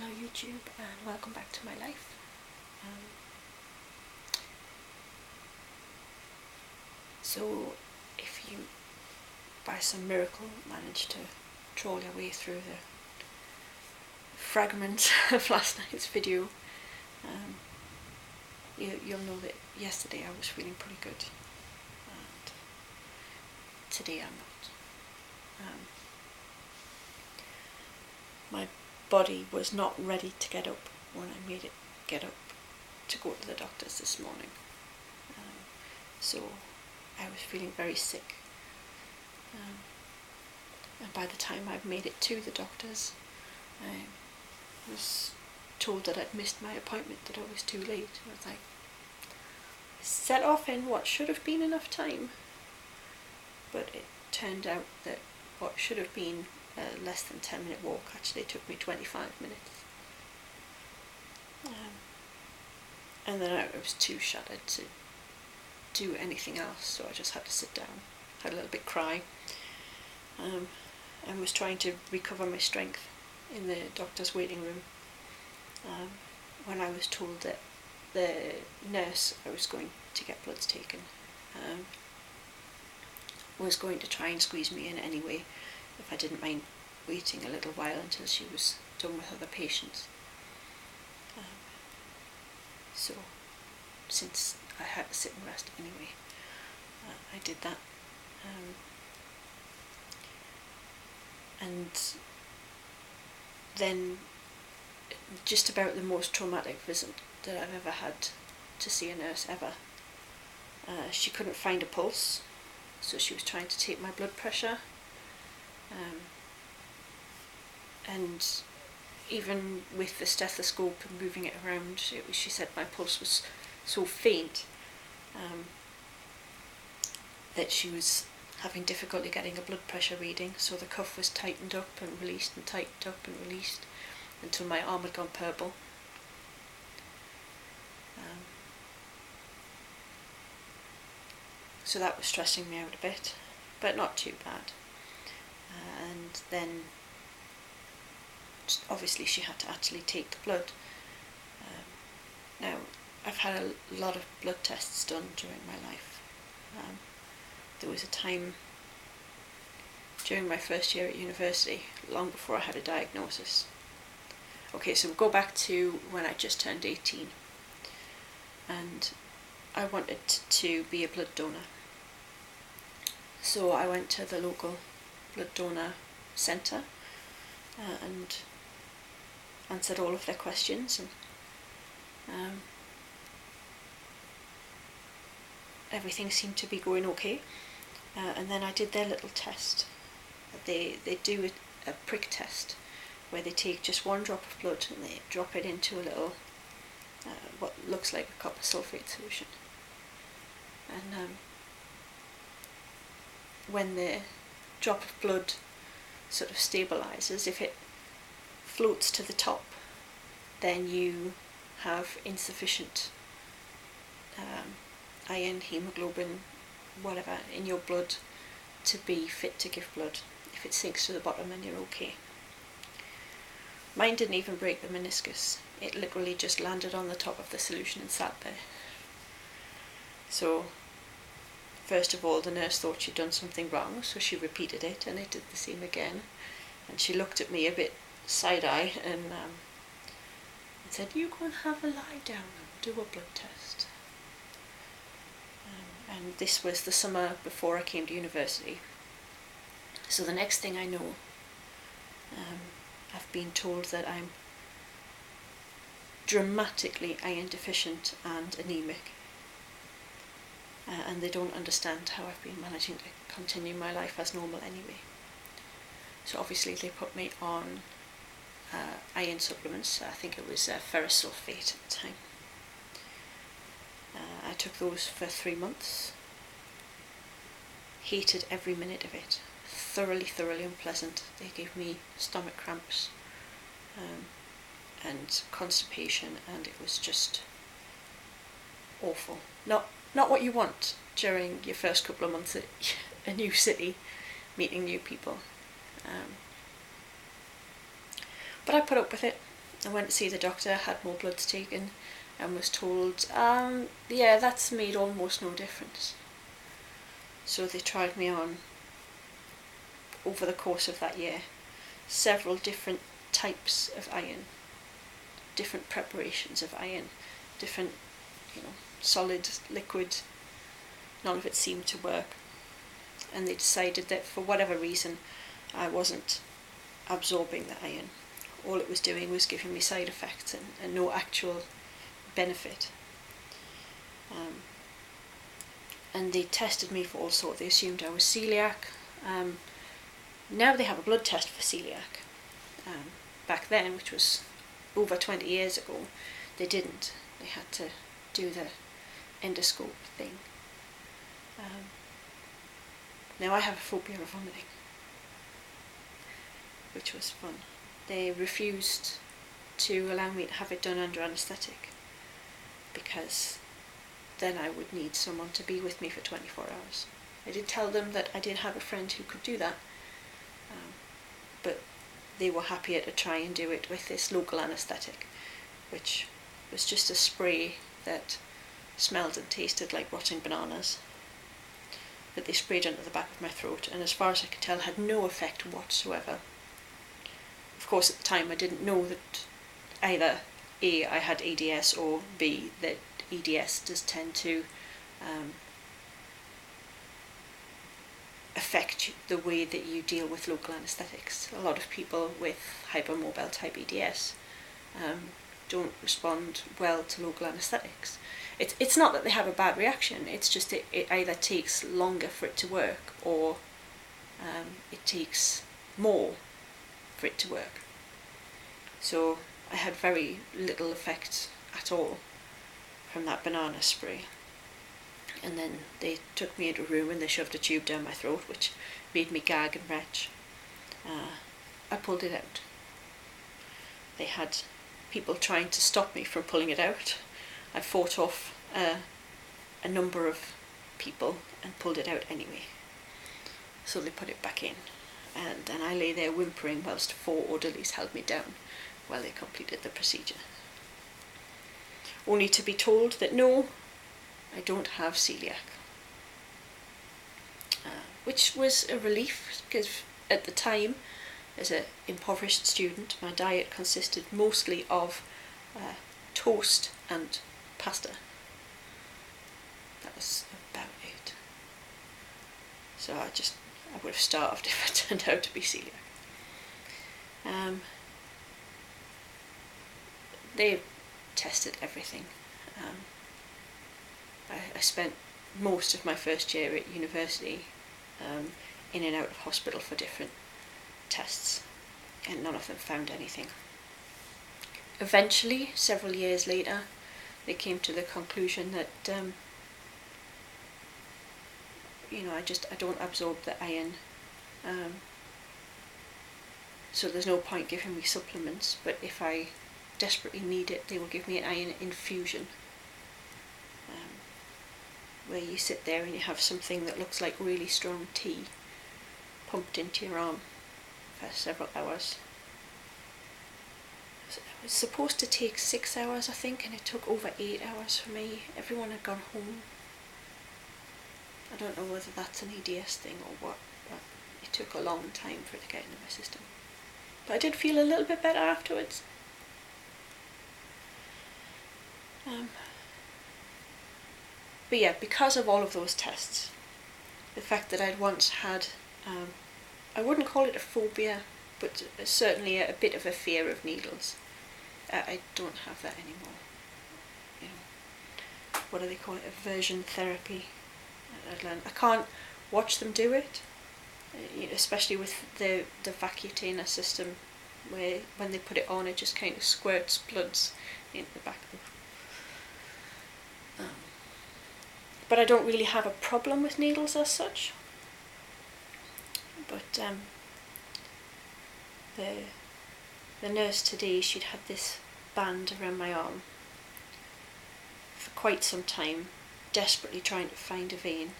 Hello YouTube, and welcome back to my life. So if you by some miracle manage to troll your way through the fragments of last night's video, you'll know that yesterday I was feeling pretty good and today I'm not. My body was not ready to get up when I made it get up to go to the doctors this morning. So I was feeling very sick. And by the time I'd made it to the doctors, I was told that I'd missed my appointment, that I was too late. I was like, set off in what should have been enough time. But it turned out that what should have been a less than 10-minute walk actually took me 25 minutes. And then I was too shattered to do anything else, so I just had to sit down, had a little bit cry, and was trying to recover my strength in the doctor's waiting room when I was told that the nurse I was going to get bloods taken was going to try and squeeze me in anyway if I didn't mind waiting a little while until she was done with other patients. So since I had to sit and rest anyway, I did that. And then just about the most traumatic visit that I've ever had to see a nurse ever. She couldn't find a pulse, so she was trying to take my blood pressure. And even with the stethoscope and moving it around, she said my pulse was so faint that she was having difficulty getting a blood pressure reading, so the cuff was tightened up and released and tightened up and released until my arm had gone purple. So that was stressing me out a bit, but not too bad. And then obviously she had to actually take the blood. Now I've had a lot of blood tests done during my life. There was a time during my first year at university, long before I had a diagnosis. Okay, so we'll go back to when I just turned 18 and I wanted to be a blood donor. So I went to the local blood donor centre and answered all of their questions, and everything seemed to be going okay. And then I did their little test. They do a prick test where they take just one drop of blood and they drop it into a little what looks like a copper sulfate solution. And when the drop of blood sort of stabilises, if it floats to the top, then you have insufficient iron, hemoglobin, whatever in your blood to be fit to give blood. If it sinks to the bottom, then you're okay. Mine didn't even break the meniscus. It literally just landed on the top of the solution and sat there. So first of all, the nurse thought she'd done something wrong, so she repeated it and it did the same again. And she looked at me a bit side-eye and said, "You go and have a lie down and do a blood test." And this was the summer before I came to university. So the next thing I know, I've been told that I'm dramatically iron deficient and anemic. And they don't understand how I've been managing to continue my life as normal anyway. So obviously they put me on iron supplements. I think it was ferrous sulfate at the time. I took those for 3 months. Hated every minute of it. Thoroughly unpleasant. They gave me stomach cramps and constipation, and it was just awful. Not what you want during your first couple of months at a new city, meeting new people. But I put up with it. I went to see the doctor, had more bloods taken, and was told, yeah, that's made almost no difference. So they tried me on, over the course of that year, several different types of iron, different preparations of iron, different, solid, liquid. None of it seemed to work. And they decided that for whatever reason, I wasn't absorbing the iron. All it was doing was giving me side effects and no actual benefit. And they tested me for all sorts. They assumed I was celiac. Now they have a blood test for celiac. Back then, which was over 20 years ago, they didn't. They had to do the endoscope thing. Now I have a phobia of vomiting, which was fun. They refused to allow me to have it done under anaesthetic because then I would need someone to be with me for 24 hours. I did tell them that I did have a friend who could do that, but they were happier to try and do it with this local anaesthetic, which was just a spray that smelled and tasted like rotting bananas that they sprayed under the back of my throat, and as far as I could tell had no effect whatsoever. Of course at the time I didn't know that either A, I had EDS, or B, that EDS does tend to affect the way that you deal with local anaesthetics. A lot of people with hypermobile type EDS don't respond well to local anaesthetics. It's not that they have a bad reaction, it's just it either takes longer for it to work, or it takes more for it to work. So I had very little effect at all from that banana spray. And then they took me into a room and they shoved a tube down my throat, which made me gag and retch. I pulled it out. They had people trying to stop me from pulling it out. I fought off a number of people and pulled it out anyway. So they put it back in, and then I lay there whimpering whilst 4 orderlies held me down while they completed the procedure. Only to be told that no, I don't have celiac. Which was a relief, because at the time, as an impoverished student, my diet consisted mostly of toast and pasta. That was about it. So I would have starved if it turned out to be celiac. They tested everything. I spent most of my first year at university in and out of hospital for different tests, and none of them found anything. Eventually, several years later, they came to the conclusion that I don't absorb the iron, so there's no point giving me supplements, but if I desperately need it, they will give me an iron infusion, where you sit there and you have something that looks like really strong tea pumped into your arm for several hours. It was supposed to take 6 hours, I think, and it took over 8 hours for me. Everyone had gone home. I don't know whether that's an EDS thing or what, but it took a long time for it to get into my system. But I did feel a little bit better afterwards. But yeah, because of all of those tests, the fact that I'd once had, I wouldn't call it a phobia, but certainly a bit of a fear of needles, I don't have that anymore. What do they call it? Aversion therapy. I'd learned. I can't watch them do it, especially with the Vacutainer system, where when they put it on, it just kind of squirts bloods into the back of them. But I don't really have a problem with needles as such. But the nurse today, she'd had this band around my arm for quite some time, desperately trying to find a vein.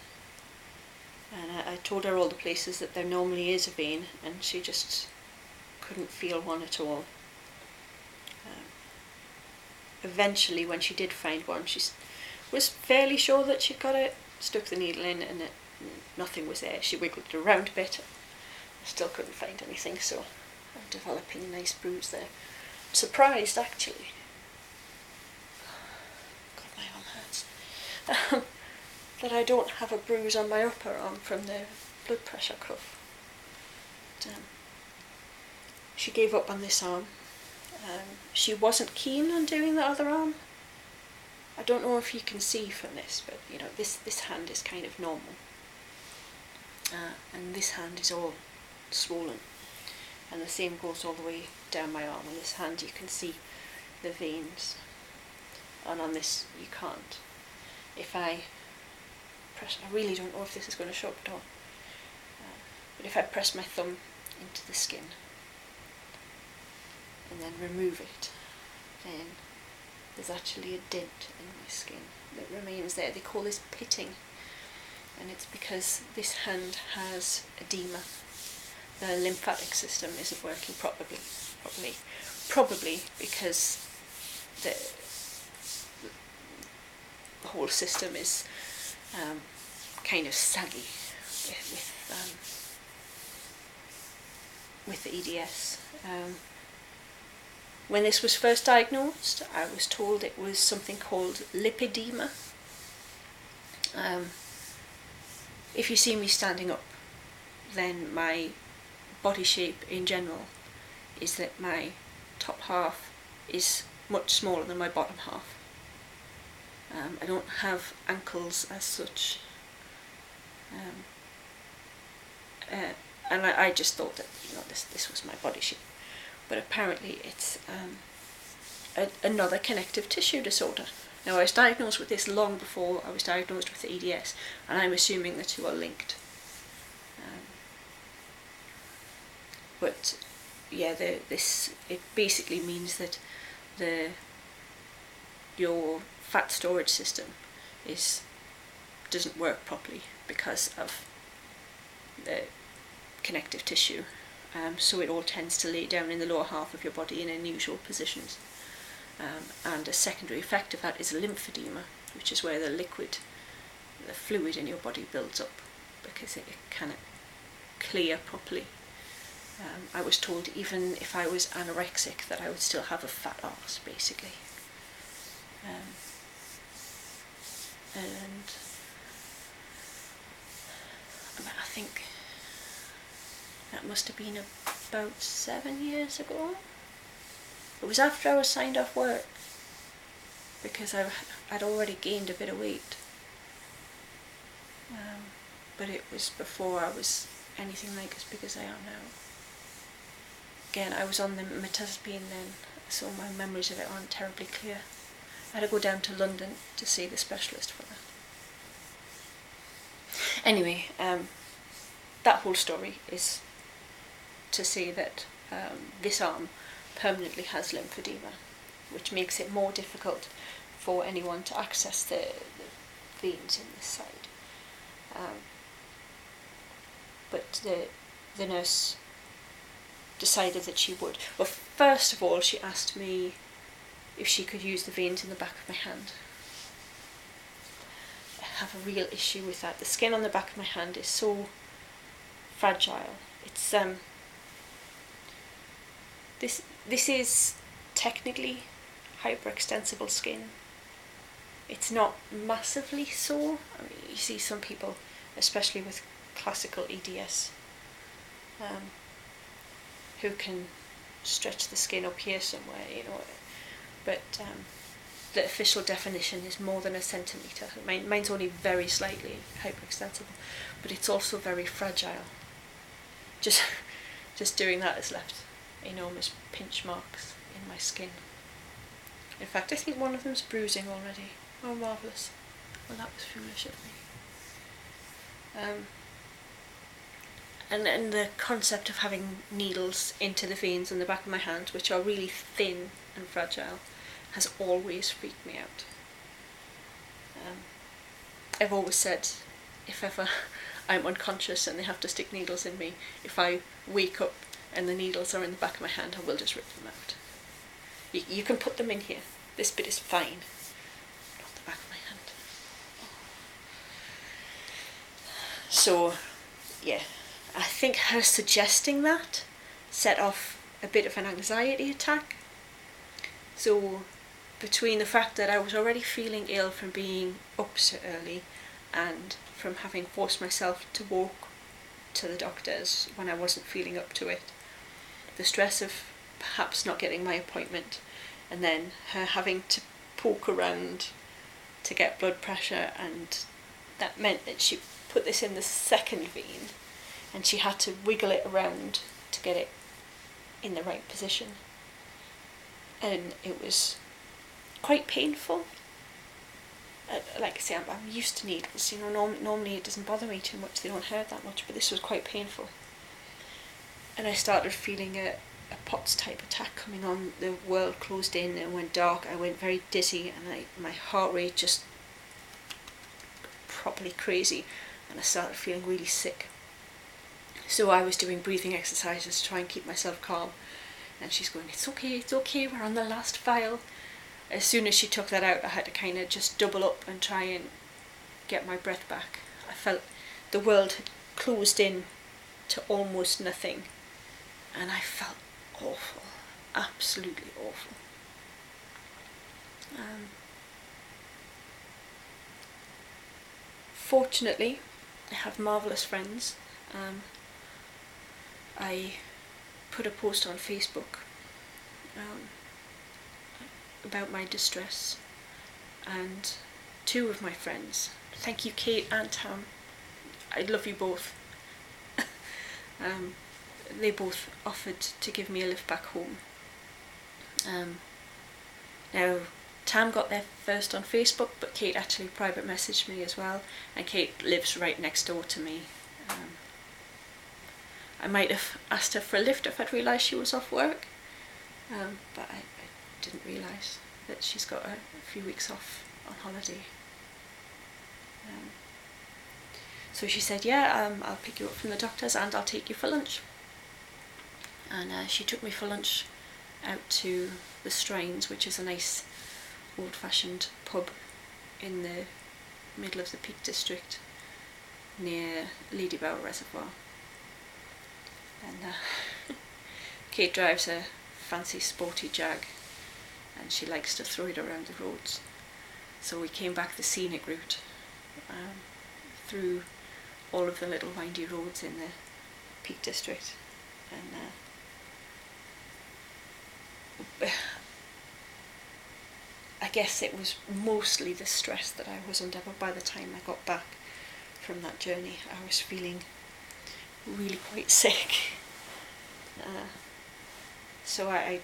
And I told her all the places that there normally is a vein, and she just couldn't feel one at all. Eventually, when she did find one, she was fairly sure that she'd got it, stuck the needle in, and nothing was there. She wiggled it around a bit. I still couldn't find anything, so I'm developing a nice bruise there. I'm surprised, actually. God, my arm hurts. That I don't have a bruise on my upper arm from the blood pressure cuff. But, she gave up on this arm. She wasn't keen on doing the other arm. I don't know if you can see from this, but you know, this hand is kind of normal. And this hand is all swollen. And the same goes all the way down my arm. On this hand you can see the veins. And on this you can't. If I press, I really don't know if this is going to show up at all. But if I press my thumb into the skin and then remove it, then there's actually a dent in my skin that remains there. They call this pitting, and it's because this hand has edema. The lymphatic system isn't working properly because the whole system is kind of saggy with the EDS. When this was first diagnosed, I was told it was something called lipedema. If you see me standing up, then my body shape in general is that my top half is much smaller than my bottom half. I don't have ankles as such. And I just thought that, you know, this was my body shape. But apparently it's another connective tissue disorder. Now, I was diagnosed with this long before I was diagnosed with the EDS, and I'm assuming the two are linked. But yeah, it basically means that your fat storage system doesn't work properly because of the connective tissue. So it all tends to lay down in the lower half of your body in unusual positions. And a secondary effect of that is lymphedema, which is where the fluid in your body builds up because it cannot clear properly. I was told even if I was anorexic that I would still have a fat arse, basically. And I think that must have been about 7 years ago. It was after I was signed off work, because I'd already gained a bit of weight. But it was before I was anything like as big as I am now. Again, I was on the metazapine then, so my memories of it aren't terribly clear. I had to go down to London to see the specialist for that. Anyway, that whole story is to say that this arm permanently has lymphedema, which makes it more difficult for anyone to access the veins in this side. But the nurse decided that she would. Well, first of all, she asked me if she could use the veins in the back of my hand. I have a real issue with that. The skin on the back of my hand is so fragile. It's this is technically hyperextensible skin. It's not massively sore. I mean, you see some people, especially with classical EDS, who can stretch the skin up here somewhere, you know. But the official definition is more than a centimetre. Mine's only very slightly hyperextensible, but it's also very fragile. Just doing that has left enormous pinch marks in my skin. In fact, I think one of them's bruising already. Oh, marvellous. Well, that was foolish of me. And the concept of having needles into the veins on the back of my hand, which are really thin and fragile, has always freaked me out. I've always said, if ever I'm unconscious and they have to stick needles in me, if I wake up and the needles are in the back of my hand, I will just rip them out. You can put them in here. This bit is fine. Not the back of my hand. So, yeah, I think her suggesting that set off a bit of an anxiety attack. So, between the fact that I was already feeling ill from being up so early and from having forced myself to walk to the doctors when I wasn't feeling up to it, the stress of perhaps not getting my appointment, and then her having to poke around to get blood pressure, and that meant that she put this in the second vein and she had to wiggle it around to get it in the right position, and it was quite painful. Like I say, I'm used to needles, normally it doesn't bother me too much, they don't hurt that much, but this was quite painful. And I started feeling a POTS type attack coming on. The world closed in and went dark. I went very dizzy, and my heart rate just properly crazy, and I started feeling really sick. So I was doing breathing exercises to try and keep myself calm, and she's going, it's okay, we're on the last file. As soon as she took that out, I had to kind of just double up and try and get my breath back. I felt the world had closed in to almost nothing, and I felt awful, absolutely awful. Fortunately, I have marvellous friends. I put a post on Facebook about my distress, and two of my friends, thank you Kate and Tam, I love you both, they both offered to give me a lift back home. Now Tam got there first on Facebook, but Kate actually private messaged me as well, and Kate lives right next door to me. I might have asked her for a lift if I'd realised she was off work, but I didn't realise that she's got a few weeks off on holiday. So she said, yeah, I'll pick you up from the doctor's and I'll take you for lunch. And she took me for lunch out to the Strines, which is a nice old-fashioned pub in the middle of the Peak District near Lady Bower Reservoir. And Kate drives a fancy sporty Jag, and she likes to throw it around the roads. So we came back the scenic route through all of the little windy roads in the Peak District, and I guess it was mostly the stress that I was under, but by the time I got back from that journey I was feeling really quite sick. So I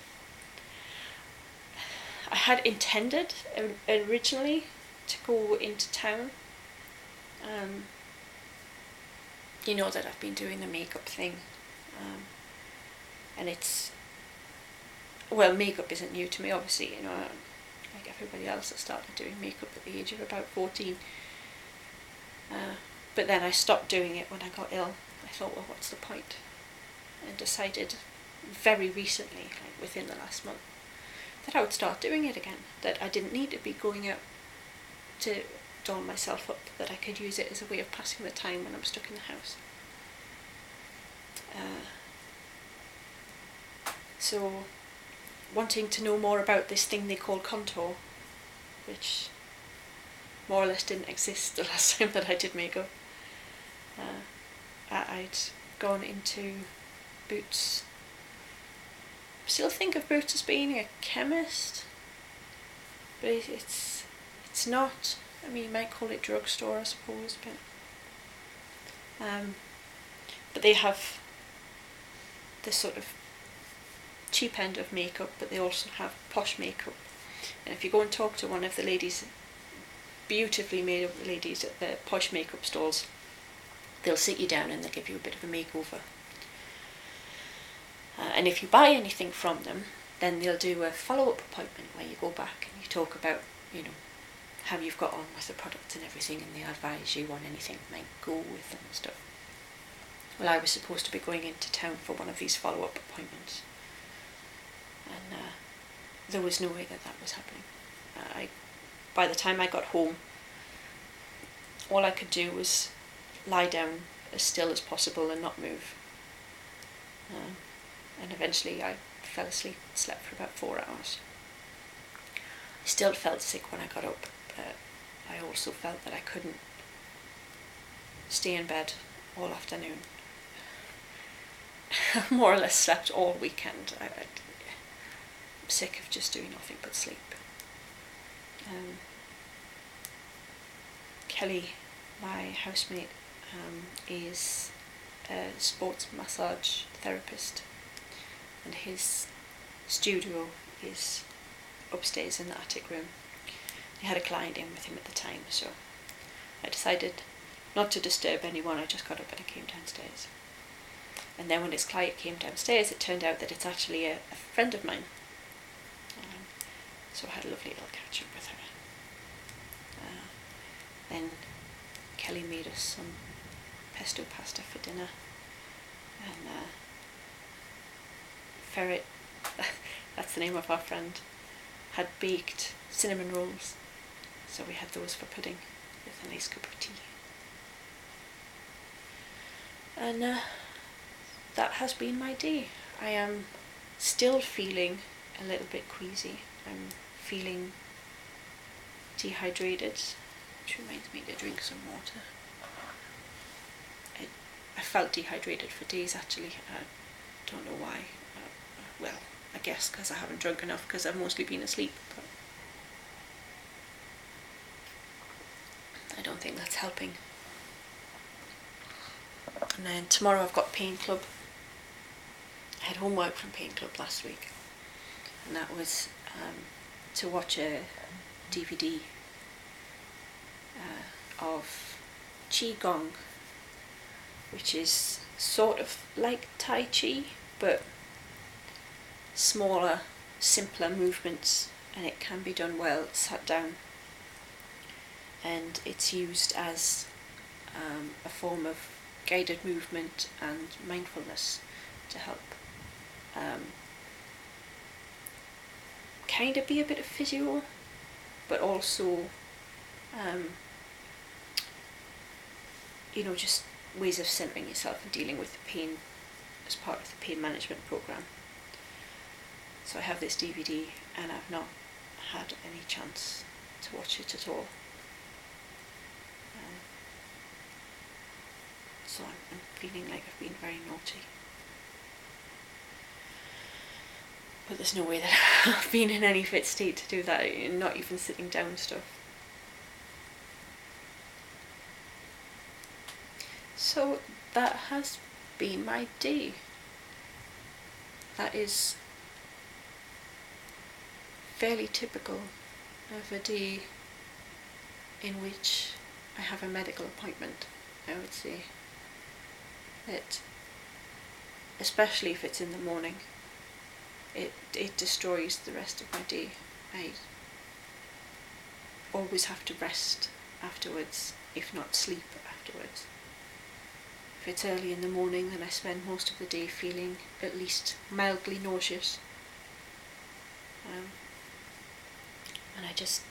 had intended originally to go into town. You know that I've been doing the makeup thing, and it's, well, makeup isn't new to me, obviously, like everybody else. I started doing makeup at the age of about 14, but then I stopped doing it when I got ill. I thought, well, what's the point? And decided very recently, like within the last month, that I would start doing it again, that I didn't need to be going out to doll myself up, that I could use it as a way of passing the time when I'm stuck in the house. So, wanting to know more about this thing they call contour, which more or less didn't exist the last time that I did makeup, I'd gone into Boots. Still think of Boots as being a chemist, but it's not. I mean, you might call it drugstore, I suppose, but they have this sort of cheap end of makeup, but they also have posh makeup. And if you go and talk to one of the ladies, beautifully made up ladies at the posh makeup stalls, they'll sit you down and they'll give you a bit of a makeover. And if you buy anything from them, then they'll do a follow-up appointment where you go back and you talk about, how you've got on with the products and everything, and they advise you on anything that might go with them and stuff. Well, I was supposed to be going into town for one of these follow-up appointments, and there was no way that was happening. By the time I got home, all I could do was lie down as still as possible and not move. And eventually I fell asleep and slept for about 4 hours. I still felt sick when I got up, but I also felt that I couldn't stay in bed all afternoon. I more or less slept all weekend. I'm sick of just doing nothing but sleep. Kelly, my housemate, is a sports massage therapist, and his studio is upstairs in the attic room. He had a client in with him at the time, so I decided not to disturb anyone. I just got up and I came downstairs. And then when his client came downstairs, it turned out that it's actually a friend of mine. So I had a lovely little catch up with her. Then Kelly made us some pesto pasta for dinner, and Ferret, that's the name of our friend, had baked cinnamon rolls, so we had those for pudding with a nice cup of tea. And that has been my day. I am still feeling a little bit queasy. I'm feeling dehydrated, which reminds me to drink some water. I felt dehydrated for days actually. I don't know why. Well, I guess because I haven't drunk enough, because I've mostly been asleep. But I don't think that's helping. And then tomorrow I've got pain club. I had homework from pain club last week, and that was to watch a DVD of Qigong, which is sort of like Tai Chi, but smaller, simpler movements, and it can be done well sat down, and it's used as a form of guided movement and mindfulness to help kind of be a bit of physio, but also just ways of centering yourself and dealing with the pain as part of the pain management program. So I have this DVD and I've not had any chance to watch it at all. So I'm feeling like I've been very naughty. But there's no way that I've been in any fit state to do that, not even sitting down stuff. So that has been my day. That is fairly typical of a day in which I have a medical appointment, I would say. That, especially if it's in the morning, it destroys the rest of my day. I always have to rest afterwards, if not sleep afterwards. If it's early in the morning, then I spend most of the day feeling at least mildly nauseous. And I just